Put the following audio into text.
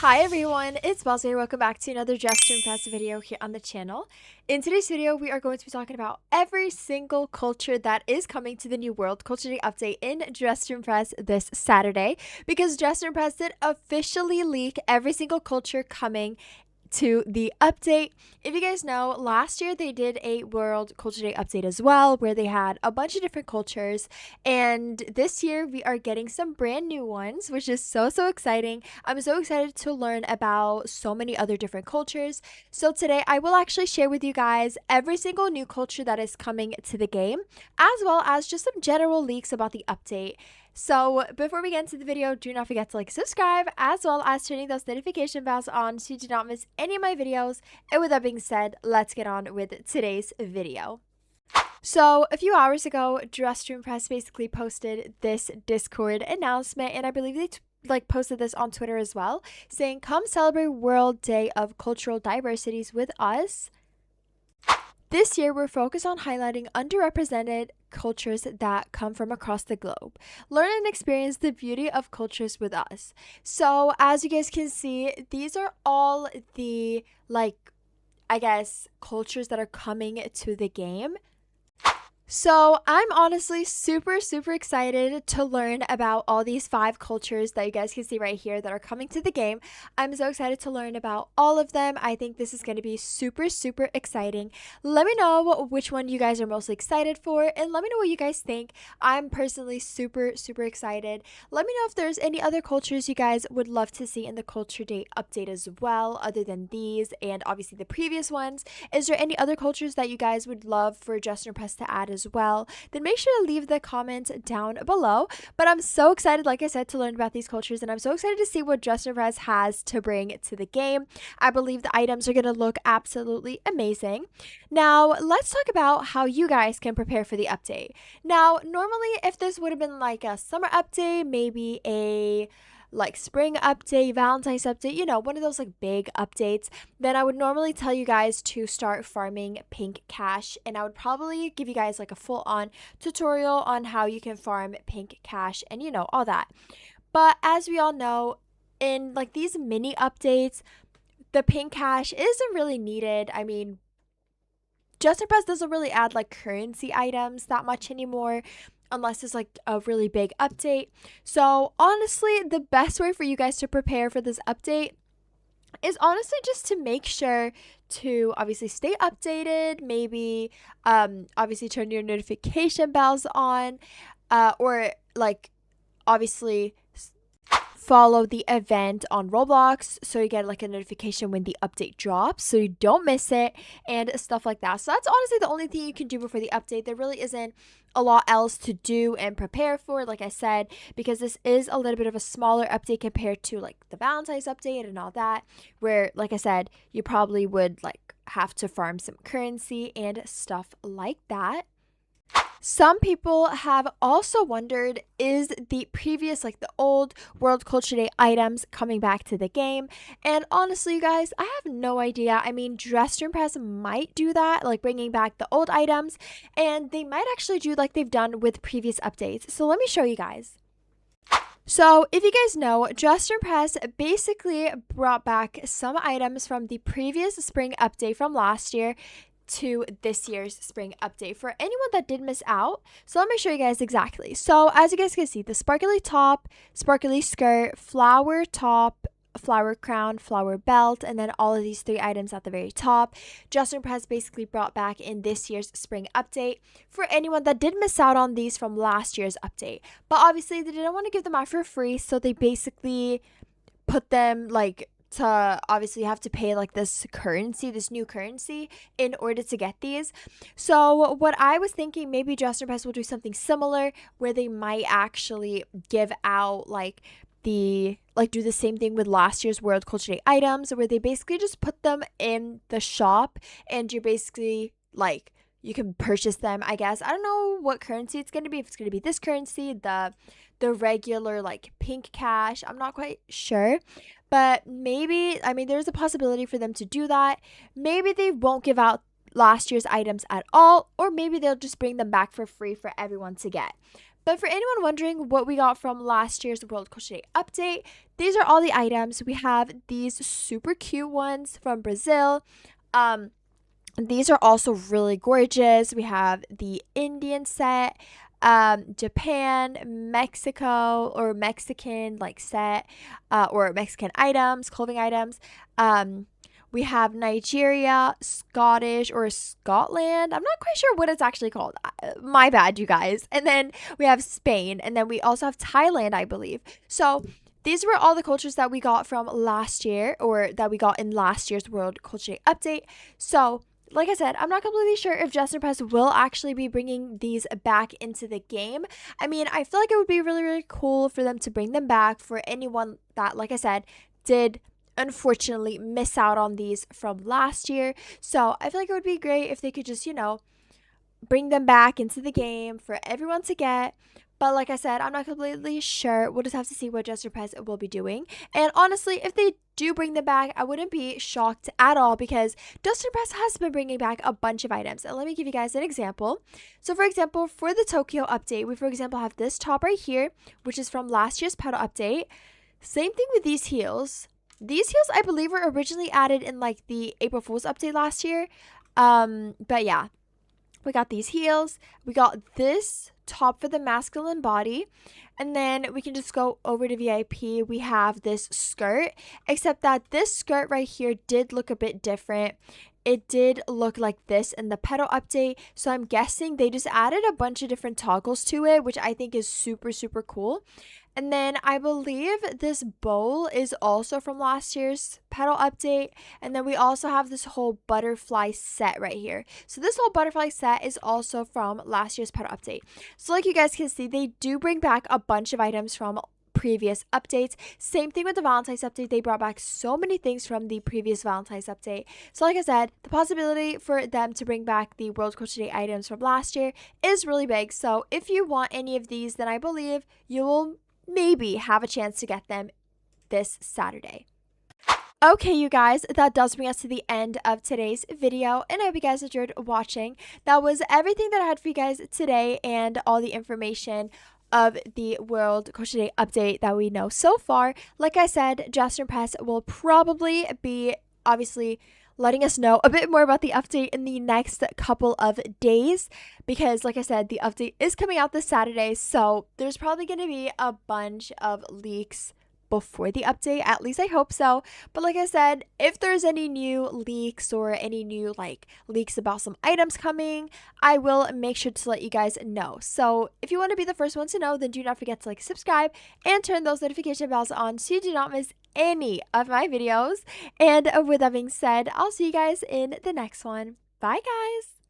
Hi everyone, it's Bellza here. Welcome back to another Just to Impress video here on the channel. In today's video, we are going to be talking about every single culture that is coming to the New World Culture Day update in Just to Impress this Saturday, because Just to Impress did officially leak every single culture coming to the update. If you guys know, last year they did a World Culture Day update as well, where they had a bunch of different cultures, and this year we are getting some brand new ones, which is so exciting. I'm so excited to learn about so many other different cultures. So today I will actually share with you guys every single new culture that is coming to the game, as well as just some general leaks about the update. So before we get into the video, do not forget to subscribe, as well as turning those notification bells on so you do not miss any of my videos. And with that being said, let's get on with today's video. So a few hours ago, Just to Impress basically posted this Discord announcement, and I believe they posted this on Twitter as well, saying, "Come celebrate World Day of Cultural Diversities with us. This year, we're focused on highlighting underrepresented cultures that come from across the globe. Learn and experience the beauty of cultures with us." So, as you guys can see, these are all the, I guess, cultures that are coming to the game. So I'm honestly super excited to learn about all these 5 cultures that you guys can see right here that are coming to the game. I'm so excited to learn about all of them. I think this is going to be super exciting. Let me know which one you guys are most excited for, and let me know what you guys think. I'm personally super excited. Let me know if there's any other cultures you guys would love to see in the Culture Day update as well, other than these and obviously the previous ones. Is there any other cultures that you guys would love for Just to Impress to add as well? Then make sure to leave the comment down below. But I'm so excited, like I said, to learn about these cultures, and I'm so excited to see what Just to Impress has to bring to the game. I believe the items are going to look absolutely amazing. Now let's talk about how you guys can prepare for the update. Now normally, if this would have been like a summer update, maybe a spring update, Valentine's update, one of those big updates, then I would normally tell you guys to start farming pink cash, and I would probably give you guys a full-on tutorial on how you can farm pink cash and all that. But as we all know, in these mini updates, the pink cash isn't really needed. I mean, Just to Impress doesn't really add currency items that much anymore, unless it's a really big update. So honestly, the best way for you guys to prepare for this update is honestly just to make sure to obviously stay updated, maybe obviously turn your notification bells on, or obviously follow the event on Roblox so you get a notification when the update drops so you don't miss it and stuff like that. So that's honestly the only thing you can do before the update. There really isn't a lot else to do and prepare for, like I said, because this is a little bit of a smaller update compared to the Valentine's update and all that, where like I said, you probably would have to farm some currency and stuff like that. Some people have also wondered, is the previous, the old World Culture Day items coming back to the game? And honestly, you guys, I have no idea. I mean, Just to Impress might do that, bringing back the old items, and they might actually do like they've done with previous updates. So let me show you guys. So if you guys know, Just to Impress basically brought back some items from the previous spring update from last year to this year's spring update for anyone that did miss out. So let me show you guys exactly. So as you guys can see, the sparkly top, sparkly skirt, flower top, flower crown, flower belt, and then all of these 3 items at the very top, Just to Impress basically brought back in this year's spring update for anyone that did miss out on these from last year's update. But obviously they didn't want to give them out for free, so they basically put them to obviously have to pay this currency, this new currency, in order to get these. So what I was thinking, maybe Just to Impress will do something similar where they might actually give out do the same thing with last year's World Culture Day items, where they basically just put them in the shop and you're basically you can purchase them, I guess. I don't know what currency it's going to be, if it's going to be this currency, the regular pink cash, I'm not quite sure. But maybe, I mean, there's a possibility for them to do that. Maybe they won't give out last year's items at all, or maybe they'll just bring them back for free for everyone to get. But for anyone wondering what we got from last year's World Culture Day update, these are all the items. We have these super cute ones from Brazil. These are also really gorgeous. We have the Indian set, Japan, Mexico, or Mexican like set, or Mexican items, clothing items. We have Nigeria, Scottish, or Scotland. I'm not quite sure what it's actually called. My bad, you guys. And then we have Spain, and then we also have Thailand, I believe. So these were all the cultures that we got from last year, or that we got in last year's World Culture Day update. So like I said, I'm not completely sure if Just Press will actually be bringing these back into the game. I mean, I feel like it would be really, really cool for them to bring them back for anyone that, like I said, did unfortunately miss out on these from last year. So I feel like it would be great if they could just, bring them back into the game for everyone to get. But like I said, I'm not completely sure. We'll just have to see what Just Press will be doing. And honestly, if they do bring them back, I wouldn't be shocked at all because Just Press has been bringing back a bunch of items. And let me give you guys an example. So for example, for the Tokyo update, we for example have this top right here, which is from last year's pedal update. Same thing with these heels. These heels, I believe, were originally added in like the April Fool's update last year. But yeah, we got these heels. We got this top for the masculine body, and then we can just go over to VIP. We have this skirt, except that this skirt right here did look a bit different. It did look like this in the pedal update, so I'm guessing they just added a bunch of different toggles to it, which I think is super, super cool. And then I believe this bowl is also from last year's pedal update. And then we also have this whole butterfly set right here. So this whole butterfly set is also from last year's pedal update. So like you guys can see, they do bring back a bunch of items from previous updates. Same thing with the Valentine's update. They brought back so many things from the previous Valentine's update. So like I said, the possibility for them to bring back the World Culture Day items from last year is really big. So if you want any of these, then I believe you will maybe have a chance to get them this Saturday. Okay, you guys, that does bring us to the end of today's video, and I hope you guys enjoyed watching. That was everything that I had for you guys today and all the information of the World Culture Day update that we know so far. Like I said, Just Press will probably be obviously letting us know a bit more about the update in the next couple of days because like I said, the update is coming out this Saturday, so there's probably going to be a bunch of leaks before the update. At least I hope so. But like I said, if there's any new leaks or any new leaks about some items coming, I will make sure to let you guys know. So if you want to be the first one to know, then do not forget to subscribe and turn those notification bells on so you do not miss any of my videos. And with that being said, I'll see you guys in the next one. Bye guys.